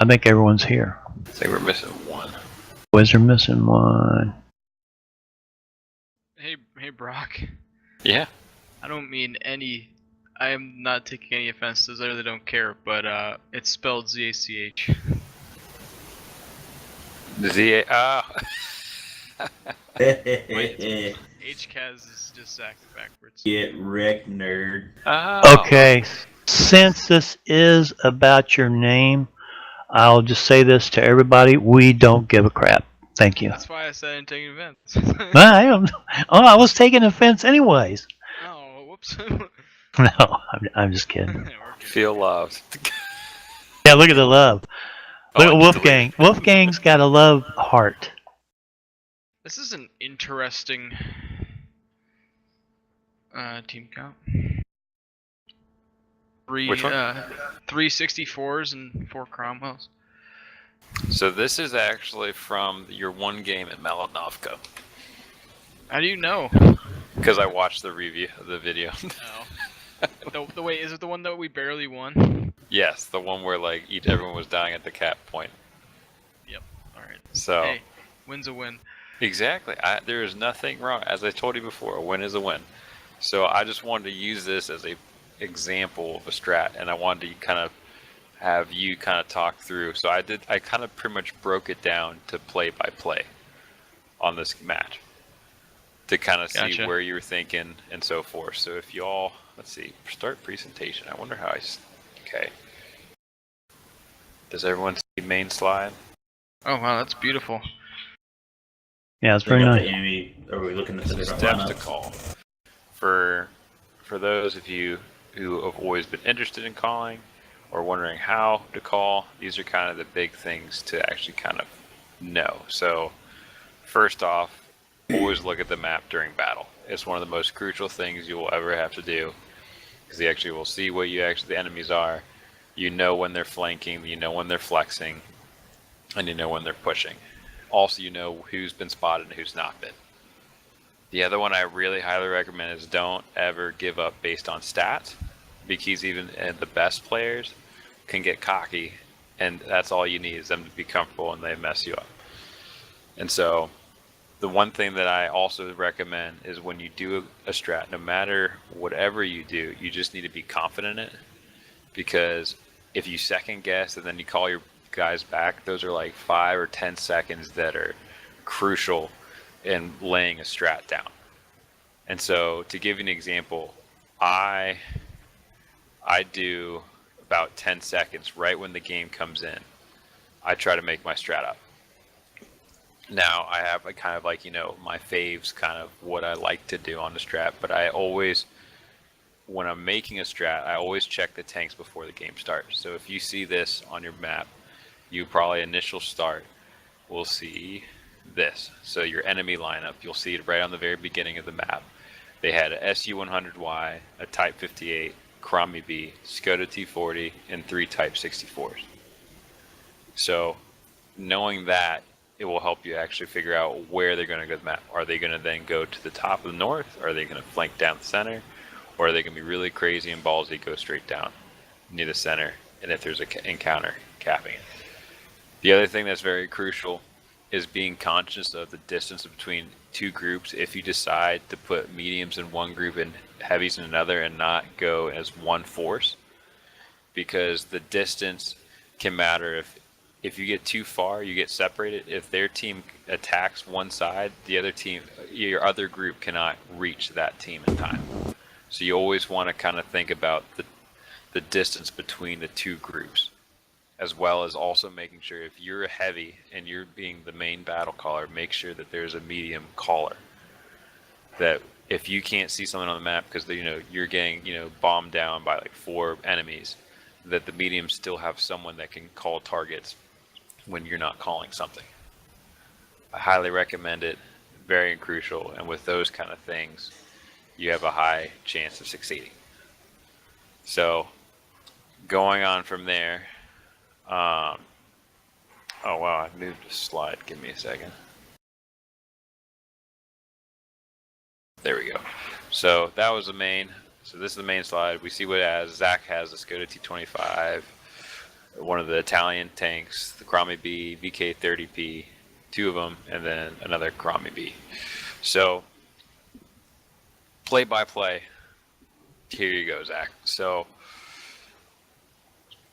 I think everyone's here. I think we're missing one. Boys are missing one. Hey, Brock. Yeah. I don't mean any. I am not taking any offenses. I really don't care, but it's spelled ZACH. Z. Wait, HCAS is just acting backwards. Get wrecked, nerd. Oh. Okay, since this is about your name, I'll just say this to everybody: we don't give a crap. Thank you. That's why I said I didn't take offense. I was taking offense anyways. Oh, whoops. No, I'm just kidding. Feel loved. Yeah, look at the love. Look Oh, at Wolfgang. Wolfgang's got a love heart. This is an interesting team count. Which one? 364s and 4 Cromwells. So this is actually from your one game at Malinovka. How do you know? Because I watched the review of the video. Oh. the wait, is it the one that we barely won? Yes, the one where like everyone was dying at the cap point. Yep. All right. So Hey, win's a win. exactly, there is nothing wrong. As I told you before, a win is a win. So I just wanted to use this as a example of a strat, and I wanted to kind of have you kind of talk through. So I kind of pretty much broke it down to play by play on this match to kind of see Gotcha. where you were thinking and so forth. So if you all, let's see, start presentation. I wonder how okay. Does everyone see main slide? Oh wow, that's beautiful. Yeah, it's very nice. Enemy, are we looking at the different Steps to lineups? call. For those of you who have always been interested in calling or wondering how to call, these are kind of the big things to actually kind of know. So first off, always look at the map during battle. It's one of the most crucial things you will ever have to do, because you actually will see what the enemies are. You know when they're flanking, you know when they're flexing, and you know when they're pushing. Also, you know who's been spotted and who's not been. The other one I really highly recommend is don't ever give up based on stats, because even the best players can get cocky, and that's all you need is them to be comfortable and they mess you up. And so the one thing that I also recommend is when you do a strat, no matter whatever you do, you just need to be confident in it, because if you second guess and then you call your guys back, those are like 5 or 10 seconds that are crucial in laying a strat down. And so to give you an example, I do about 10 seconds right when the game comes in. I try to make my strat up. Now I have a kind of like, my faves, kind of what I like to do on the strat, but I always, when I'm making a strat, I always check the tanks before the game starts. So if you see this on your map, you probably initial start will see this. So your enemy lineup, you'll see it right on the very beginning of the map. They had a SU-100Y, a Type 58, Cromie B, Skoda T40, and 3 Type 64s. So knowing that, it will help you actually figure out where they're going to go to the map. Are they going to then go to the top of the north? Are they going to flank down the center? Or are they going to be really crazy and ballsy, go straight down near the center, and if there's an encounter, capping it? The other thing that's very crucial is being conscious of the distance between two groups. If you decide to put mediums in one group and heavies in another and not go as one force, because the distance can matter. If you get too far, you get separated. If their team attacks one side, the other team, your other group cannot reach that team in time. So you always want to kind of think about the distance between the two groups, as well as also making sure if you're a heavy and you're being the main battle caller, make sure that there's a medium caller. That if you can't see something on the map because you're getting bombed down by like 4 enemies, that the mediums still have someone that can call targets when you're not calling something. I highly recommend it. Very crucial, and with those kind of things, you have a high chance of succeeding. So going on from there, oh wow, I moved a slide. Give me a second. There we go. So that was the main. So this is the main slide. We see what it has. Zach has the Skoda T25. one of the Italian tanks, the Krami B, VK30P, 2 of them, and then another Krami B. So, play by play. Here you go, Zach. So,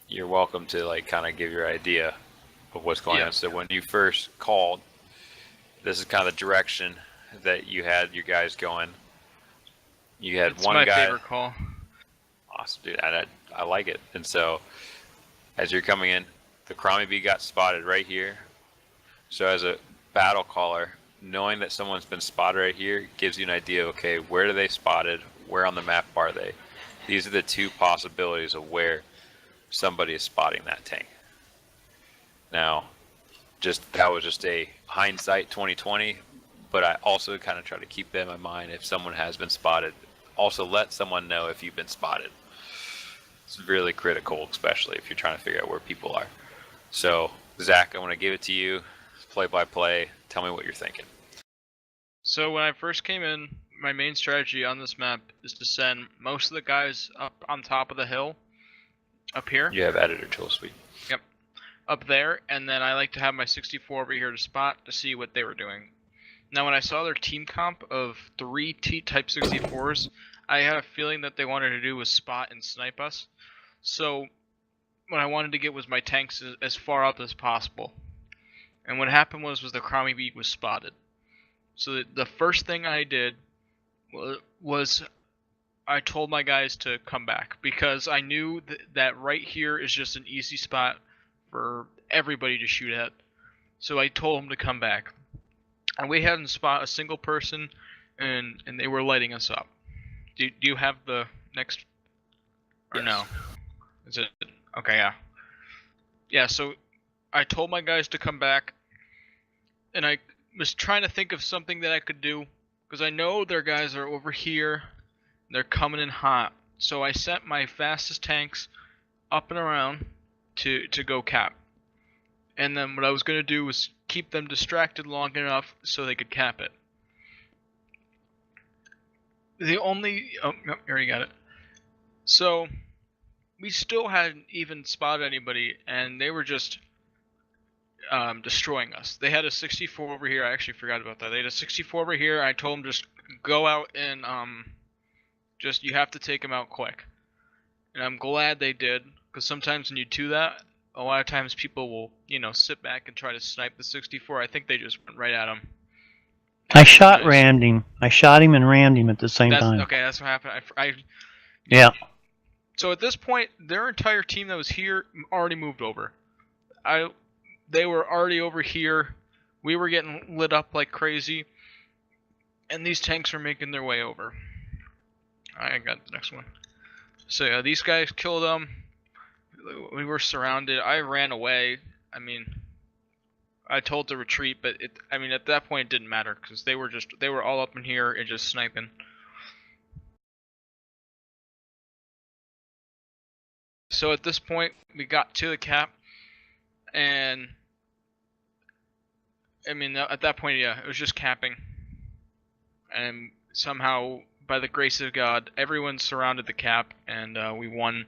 you're welcome to like kind of give your idea of what's going on. So when you first called, this is kind of the direction that you had your guys going. You had It's one my guy. favorite call. Awesome, dude. I like it. And so, as you're coming in, the Krami B got spotted right here. So as a battle caller, knowing that someone's been spotted right here gives you an idea, okay, where are they spotted? Where on the map are they? These are the 2 possibilities of where somebody is spotting that tank. Now, that was just a hindsight 2020, but I also kind of try to keep that in my mind. If someone has been spotted, also let someone know if you've been spotted. It's really critical, especially if you're trying to figure out where people are. So, Zach, I want to give it to you, play by play. Tell me what you're thinking. So when I first came in, my main strategy on this map is to send most of the guys up on top of the hill, up here. You have editor tool suite. Yep, up there, and then I like to have my 64 over here to spot to see what they were doing. Now when I saw their team comp of 3 T-type 64s, I had a feeling that they wanted to do was spot and snipe us. So what I wanted to get was my tanks as far up as possible. And what happened was the Krami B was spotted. So the first thing I did was I told my guys to come back, because I knew that right here is just an easy spot for everybody to shoot at. So I told them to come back. And we hadn't spot a single person, and they were lighting us up. Do you have the next? Or Yes. no? Is it? Okay, yeah. Yeah, so I told my guys to come back, and I was trying to think of something that I could do, because I know their guys are over here. They're coming in hot. So I sent my fastest tanks up and around to go cap. And then what I was going to do was keep them distracted long enough so they could cap it. The only... Oh, no, you already got it. So, we still hadn't even spotted anybody, and they were just destroying us. They had a 64 over here. I actually forgot about that. They had a 64 over here. I told them just go out and just you have to take them out quick. And I'm glad they did, because sometimes when you do that, a lot of times people will, sit back and try to snipe the 64. I think they just went right at him. I rammed him. I shot him and rammed him at the same time. Okay, that's what happened. Yeah. So at this point, their entire team that was here already moved over. They were already over here. We were getting lit up like crazy, and these tanks were making their way over. I got the next one. So yeah, these guys killed them. We were surrounded. I ran away. I mean, I told to retreat, but at that point it didn't matter, because they were all up in here and just sniping. So at this point, we got to the cap, and at that point, yeah, it was just capping. And somehow, by the grace of God, everyone surrounded the cap, and we won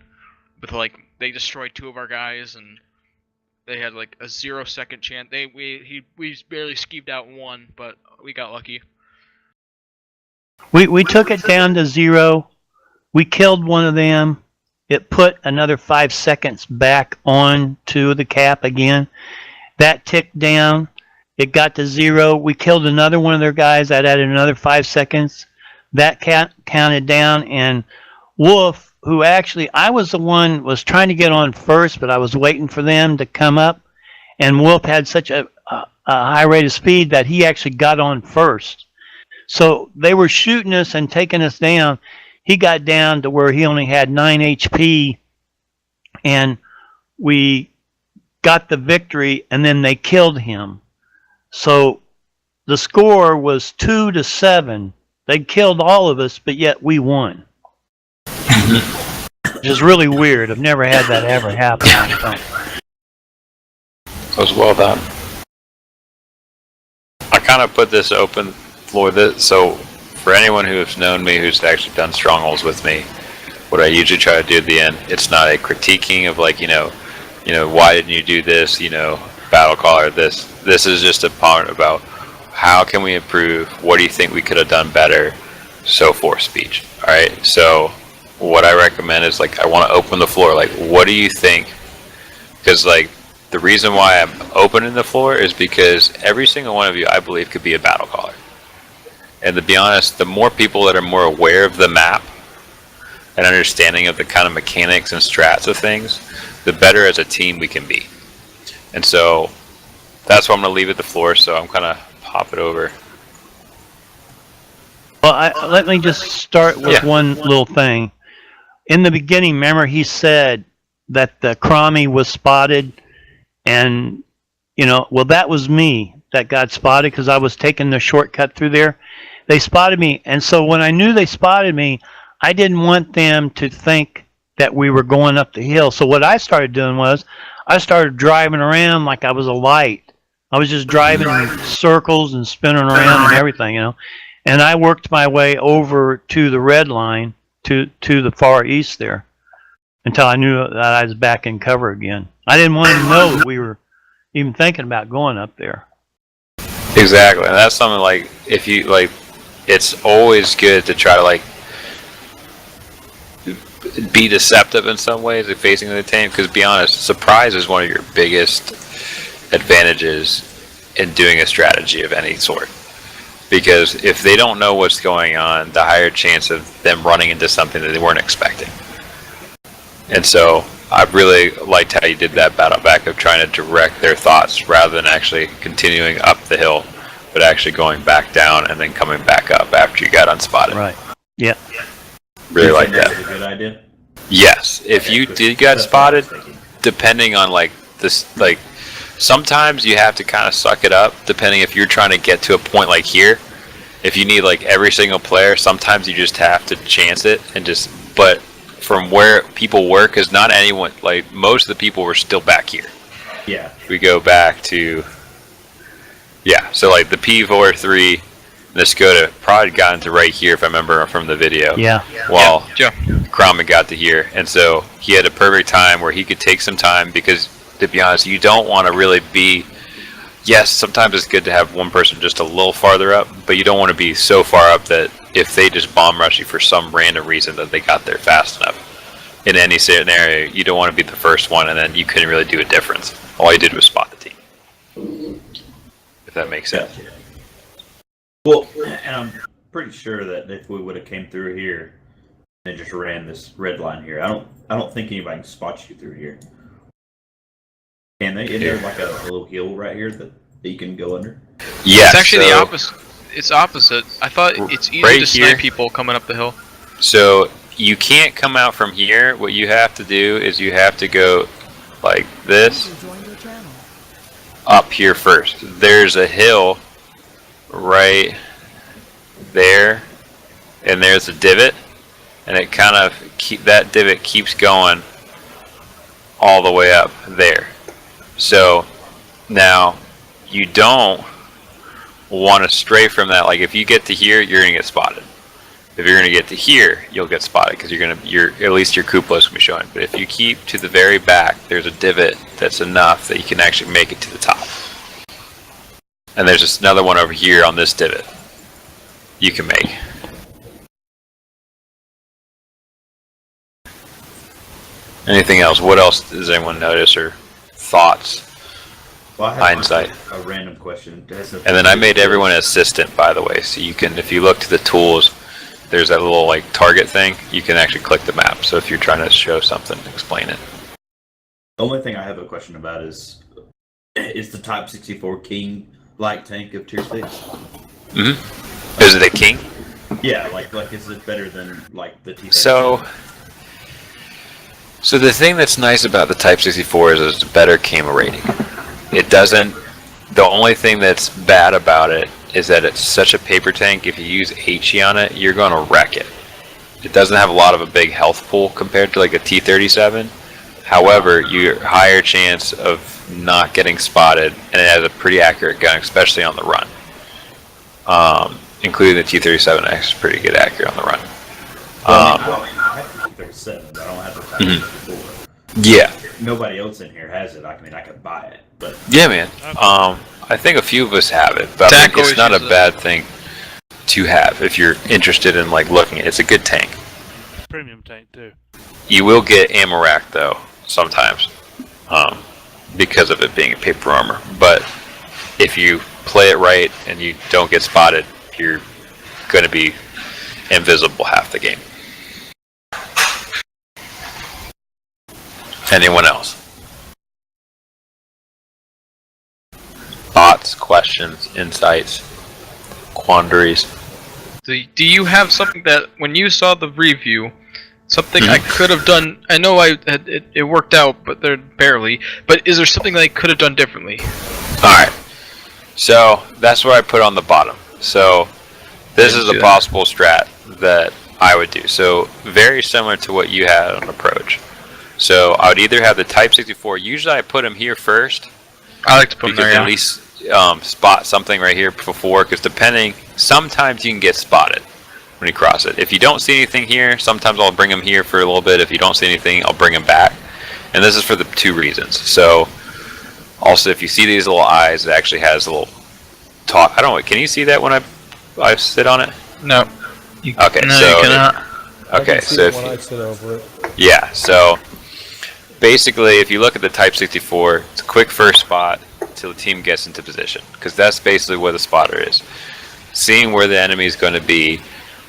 with, they destroyed 2 of our guys, and they had, a 0-second chance. We barely skeeved out 1, but we got lucky. We took it down to 0. We killed one of them. It put another 5 seconds back on to the cap again. That ticked down. It got to 0. We killed another one of their guys. That added another 5 seconds. That counted down. And Wolf, who actually, I was the one was trying to get on first, but I was waiting for them to come up. And Wolf had such a high rate of speed that he actually got on first. So they were shooting us and taking us down. He got down to where he only had 9 HP, and we got the victory, and then they killed him. So the score was 2-7. They killed all of us, but yet we won. Which is really weird. I've never had that ever happen. That was well done. I kind of put this open for this, so for anyone who has known me, who's actually done strongholds with me, what I usually try to do at the end, it's not a critiquing of why didn't you do this? Battle caller. This is just a part about how can we improve? What do you think we could have done better? So forth speech. All right. So what I recommend is I want to open the floor. What do you think? Because the reason why I'm opening the floor is because every single one of you, I believe, could be a battle caller. And to be honest, the more people that are more aware of the map and understanding of the kind of mechanics and strats of things, the better as a team we can be. And so that's why I'm going to leave it the floor. So I'm kind of pop it over. Well, let me just start with one little thing. In the beginning, remember he said that the Cromie was spotted, and well, that was me that got spotted because I was taking the shortcut through there. They spotted me, and so when I knew they spotted me, I didn't want them to think that we were going up the hill. So what I started doing was I started driving around like I was a light. I was just driving in circles and spinning around and everything, And I worked my way over to the red line to the far east there until I knew that I was back in cover again. I didn't want them to know that we were even thinking about going up there. Exactly, and that's something if you it's always good to try to be deceptive in some ways of facing the team. Because to be honest, surprise is one of your biggest advantages in doing a strategy of any sort. Because if they don't know what's going on, the higher chance of them running into something that they weren't expecting. And so I really liked how you did that battle back of trying to direct their thoughts rather than actually continuing up the hill, but actually going back down and then coming back up after you got unspotted. Right. Yeah. Really like that. That's a good idea. Yes. If you did get spotted, depending on this, sometimes you have to kind of suck it up, depending if you're trying to get to a point like here. If you need every single player, sometimes you just have to chance it and just. But from where people were, because not anyone, most of the people were still back here. Yeah. We go back to. Yeah, so the P43, the Skoda probably got into right here if I remember from the video. Yeah. While Yeah. Cromie got to here, and so he had a perfect time where he could take some time because. To be honest, you don't want to really be. Yes, sometimes it's good to have one person just a little farther up, but you don't want to be so far up that if they just bomb rush you for some random reason that they got there fast enough. In any scenario, you don't want to be the first one, and then you couldn't really do a difference. All you did was spot the team. If that makes sense. Well, and I'm pretty sure that if we would have came through here and just ran this red line here, I don't think anybody can spot you through here. Can they? Is there a little hill right here that you can go under? Yeah, It's actually the opposite. It's opposite. I thought it's easy right to snipe here. people coming up the hill. So you can't come out from here. What you have to do is you have to go like this up here first. There's a hill right there, and there's a divot, and it kind of that divot keeps going all the way up there. So now you don't want to stray from that. Like if you get to here, you're gonna get spotted. If you're gonna get to here, you'll get spotted because at least your cupola gonna be showing. But if you keep to the very back, there's a divot that's enough that you can actually make it to the top. And there's just another one over here on this divot you can make. Anything else? What else does anyone notice or thoughts? Well, I have Hindsight. a random question. And then I made everyone an assistant, by the way, so you can, if you look to the tools, there's that little like target thing. You can actually click the map. So if you're trying to show something, explain it. The only thing I have a question about is the Type 64 King light tank of Tier 6? Mm-hmm. Is it a King? Yeah, like is it better than like the T-36? So the thing that's nice about the Type 64 is it's a better camera rating. It doesn't. The only thing that's bad about it is that it's such a paper tank. If you use HE on it, you're going to wreck it. It doesn't have a lot of a big health pool compared to like a T-37. However, you're higher chance of not getting spotted, and it has a pretty accurate gun, especially on the run. Including the T-37X is pretty good accurate on the run. I have the T-37, but I don't have the Type 64. Yeah. Nobody else in here has it. I mean, I could buy it, but Yeah, man. Okay. I think a few of us have it, but I Dak think it's always not a uses it. bad thing to have if you're interested in like looking at it. It's a good tank. Premium tank too. You will get ammo rack though sometimes, because of it being a paper armor. But if you play it right and you don't get spotted, you're going to be invisible half the game. Anyone else? Thoughts, questions, insights, quandaries? Do you have something that, when you saw the review, something Mhm. I could have done? I know it worked out, but they're barely. But is there something that I could have done differently? Alright, so that's what I put on the bottom. So this is a Do that. possible strat that I would do. So very similar to what you had on approach. So I would either have the Type 64. Usually I put them here first. I like to put You them can there. at least spot something right here before, because sometimes you can get spotted when you cross it. If you don't see anything here, sometimes I'll bring them here for a little bit. If you don't see anything, I'll bring them back. And this is for the two reasons. So also, if you see these little eyes, it actually has a little talk. I don't know. Can you see that when I sit on it? No. Okay, No, so you cannot. okay, I can see so it if when you, I sit over it. yeah, so basically, if you look at the Type 64, it's a quick first spot till the team gets into position, because that's basically where the spotter is. Seeing where the enemy is going to be,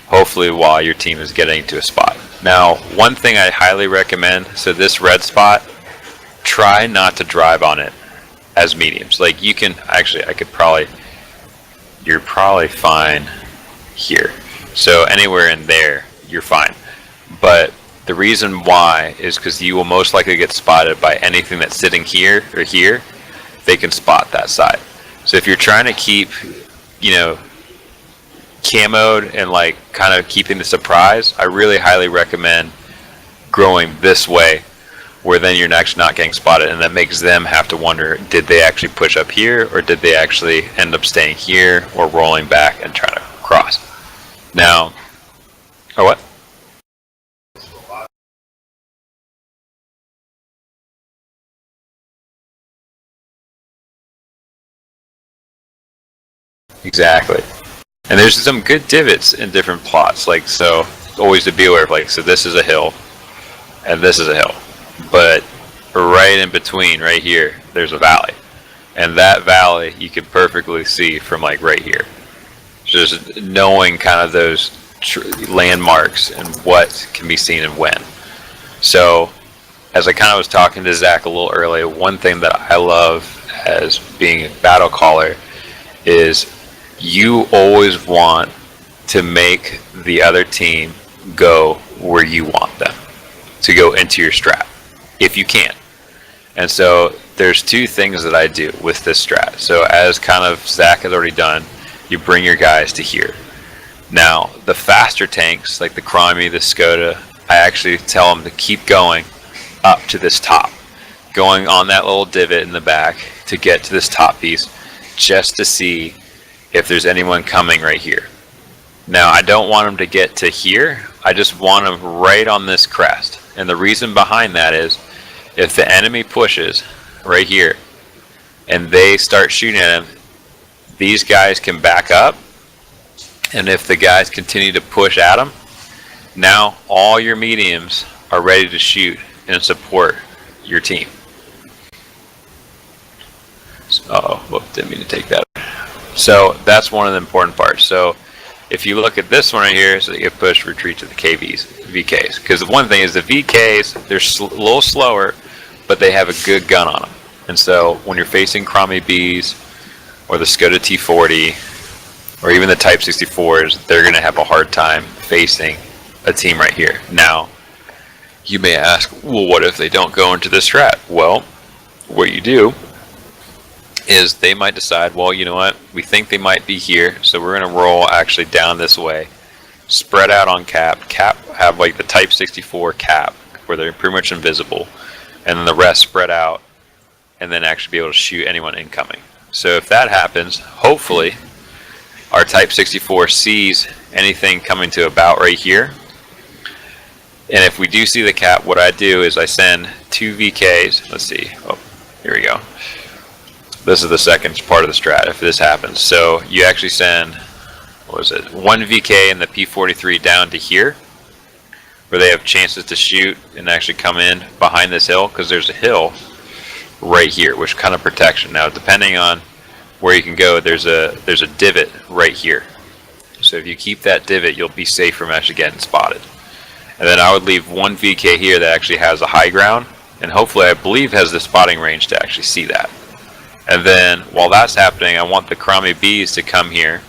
hopefully while your team is getting to a spot. Now, one thing I highly recommend, so this red spot, try not to drive on it as mediums. Like you can, actually, you're probably fine here. So anywhere in there, you're fine. But the reason why is because you will most likely get spotted by anything that's sitting here or here. They can spot that side. So if you're trying to keep, camoed and like kind of keeping the surprise, I really highly recommend growing this way, where then you're actually not getting spotted, and that makes them have to wonder, did they actually push up here, or did they actually end up staying here or rolling back and trying to cross? Now, or what? Exactly. And there's some good divots in different plots, like, so always to be aware of, like, so this is a hill and this is a hill, but right in between, right here, there's a valley, and that valley you can perfectly see from like right here. Just knowing kind of those landmarks and what can be seen and when. So as I kind of was talking to Zach a little earlier, one thing that I love as being a battle caller is you always want to make the other team go where you want them to go into your strat, if you can. And so there's two things that I do with this strat. So as kind of Zach has already done, you bring your guys to here. Now, the faster tanks, like the Crimey, the Skoda, I actually tell them to keep going up to this top, going on that little divot in the back to get to this top piece, just to see if there's anyone coming right here. Now, I don't want them to get to here. I just want them right on this crest. And the reason behind that is, if the enemy pushes right here and they start shooting at him, these guys can back up. And if the guys continue to push at them, now all your mediums are ready to shoot and support your team. Didn't mean to take that. So that's one of the important parts. So if you look at this one right here, so you get push, retreat to the VKs. Because the one thing is the VKs, they're a little slower, but they have a good gun on them. And so when you're facing Crimey Bs or the Skoda T40 or even the Type 64s, they're going to have a hard time facing a team right here. Now, you may ask, well, what if they don't go into this strat? Well, what you do is they might decide, well, you know what, we think they might be here, so we're going to roll actually down this way, spread out on cap have like the Type 64 cap where they're pretty much invisible, and then the rest spread out, and then actually be able to shoot anyone incoming. So if that happens, hopefully our Type 64 sees anything coming to about right here. And if we do see the cap, what I do is I send 2 VKs. Let's see. Oh, here we go. This is the second part of the strat if this happens. So you actually send, what was it, 1 VK in the P43 down to here, where they have chances to shoot and actually come in behind this hill, because there's a hill right here, which kind of protection. Now, depending on where you can go, there's a divot right here. So if you keep that divot, you'll be safe from actually getting spotted. And then I would leave 1 VK here that actually has a high ground, and hopefully, I believe, has the spotting range to actually see that. And then while that's happening, I want the Crummy Bees to come here.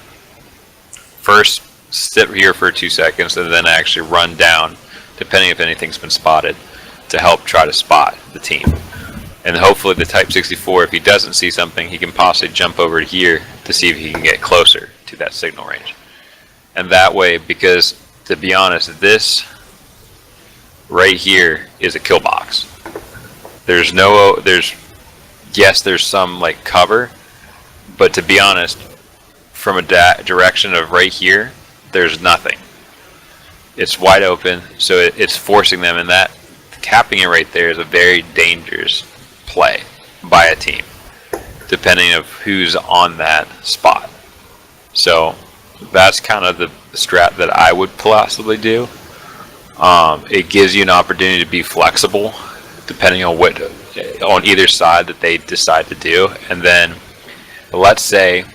First, sit here for 2 seconds, and then actually run down, depending if anything's been spotted, to help try to spot the team. And hopefully the Type 64, if he doesn't see something, he can possibly jump over here to see if he can get closer to that signal range. And that way, because to be honest, this right here is a kill box. Yes, there's some like cover, but to be honest, from a direction of right here, there's nothing. It's wide open, so it's forcing them, and that capping it right there is a very dangerous play by a team, depending of who's on that spot. So that's kind of the strat that I would possibly do. It gives you an opportunity to be flexible, depending on what on either side that they decide to do. And then let's say,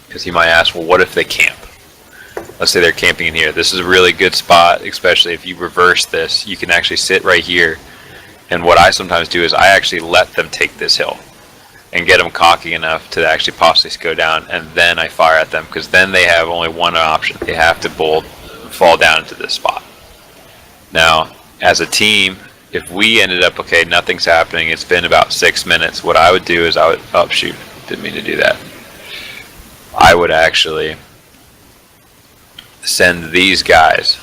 because you might ask, well, what if they camp? Let's say they're camping in here. This is a really good spot, especially if you reverse this. You can actually sit right here. And what I sometimes do is I actually let them take this hill and get them cocky enough to actually possibly go down, and then I fire at them, because then they have only one option. They have to fall down into this spot. Now, as a team, if we ended up, okay, nothing's happening, it's been about 6 minutes, what I would do is I would, oh shoot, didn't mean to do that. I would actually send these guys,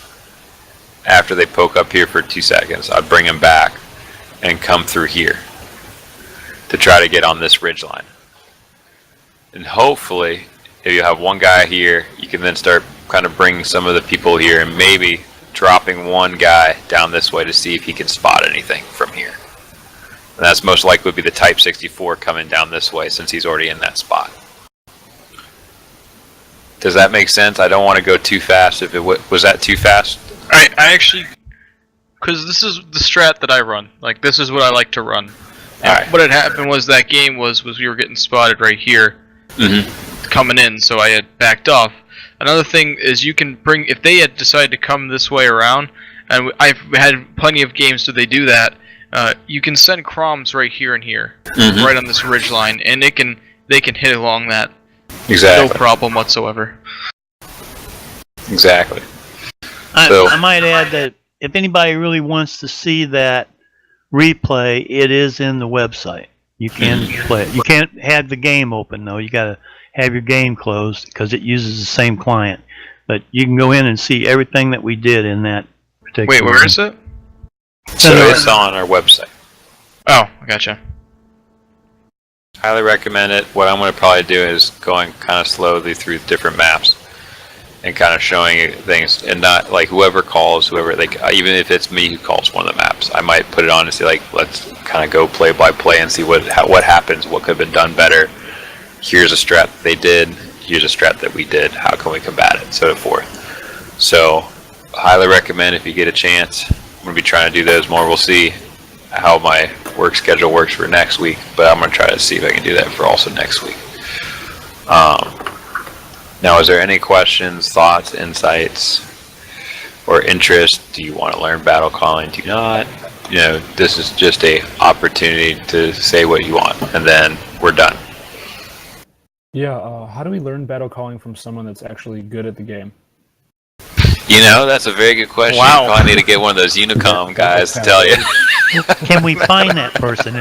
after they poke up here for 2 seconds, I'd bring them back and come through here to try to get on this ridge line. And hopefully, if you have one guy here, you can then start kind of bringing some of the people here and maybe dropping one guy down this way to see if he can spot anything from here. And that's most likely would be the Type 64 coming down this way, since he's already in that spot. Does that make sense? I don't want to go too fast. If it was that too fast? I actually, because this is the strat that I run. Like, this is what I like to run. And what had happened was that game was we were getting spotted right here, coming in, so I had backed off. Another thing is you can bring, if they had decided to come this way around, and I've had plenty of games so they do that, you can send Croms right here and here, right on this ridge line, and they can hit along that. Exactly. No problem whatsoever. Exactly. I might add that if anybody really wants to see that replay, it is in the website. You can play it. You can't have the game open though. You got to have your game closed because it uses the same client. But you can go in and see everything that we did in that particular. Wait, where is it? So it's on our website. Oh, I gotcha. Highly recommend it. What I'm going to probably do is going kind of slowly through different maps and kind of showing you things, and not like whoever calls, like even if it's me who calls one of the maps, I might put it on and say like, let's kind of go play by play and see what happens, what could have been done better. Here's a strat that they did. Here's a strat that we did. How can we combat it? So forth. So highly recommend if you get a chance. I'm going to be trying to do those more. We'll see how my work schedule works for next week, but I'm going to try to see if I can do that for also next week. Now, is there any questions, thoughts, insights, or interest? Do you want to learn battle calling? Do you not? You know, this is just a opportunity to say what you want, and then we're done. Yeah, how do we learn battle calling from someone that's actually good at the game? You know, that's a very good question. Wow. You probably need to get one of those Unicom guys to tell you. Can we find that person?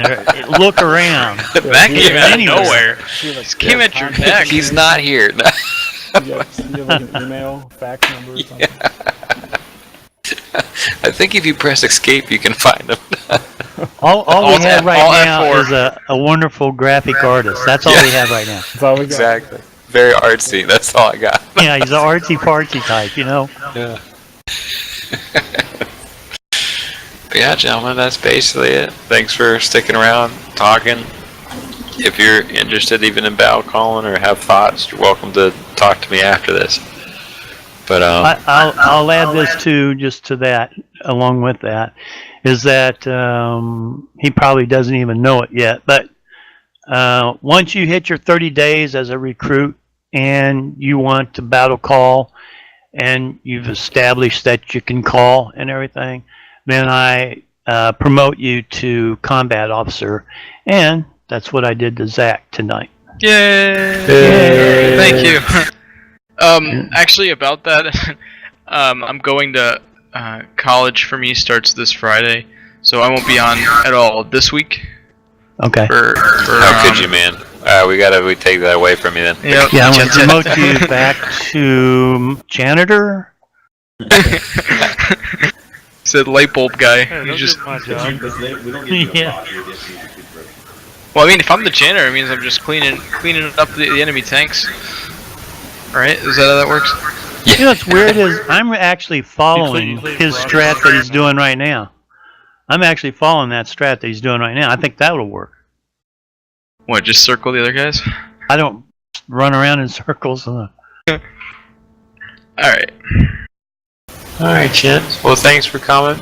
Look around. That came out of Anywhere. nowhere. Do you have, Just came at your contact neck. He's not here. Do you have like an email, fax number, or something? I think if you press escape, you can find him. All we Alt have F- right Alt now F4. is a wonderful graphic artist. That's all we have right now. That's all we got. Exactly. Very artsy. That's all I got. Yeah, he's an artsy-fartsy type, you know. Yeah. But yeah, gentlemen, that's basically it. Thanks for sticking around, talking. If you're interested even in battle calling or have thoughts, you're welcome to talk to me after this. But I'll add this too, just to that, along with that, is that he probably doesn't even know it yet. But once you hit your 30 days as a recruit and you want to battle call and you've established that you can call and everything, then I promote you to combat officer. And that's what I did to Zach tonight. Yay! Yay. Thank you. Actually, about that, I'm going to college. For me, starts this Friday, so I won't be on at all this week. Okay. how could you, man? We take that away from you then. Yep. Yeah, I'm going to promote you back to janitor. Said light bulb guy. Hey, You don't just. do my But job. we don't get you a Yeah. pot, we get you a toothbrush. Well, I mean, if I'm the janitor, it means I'm just cleaning up the enemy tanks. Right? Is that how that works? You know what's weird is I'm actually following clean his Brock strat that he's right now. doing right now. I'm actually following that strat that he's doing right now. I think that'll work. What? Just circle the other guys? I don't run around in circles. All right. Alright, gents. Well, thanks for coming.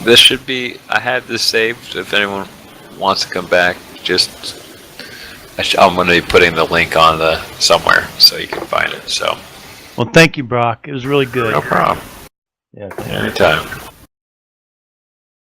This should be, I had this saved. If anyone wants to come back, just, I'm going to be putting the link on the somewhere so you can find it. So, Well, thank you, Brock. It was really good. no problem. Yeah. Anytime.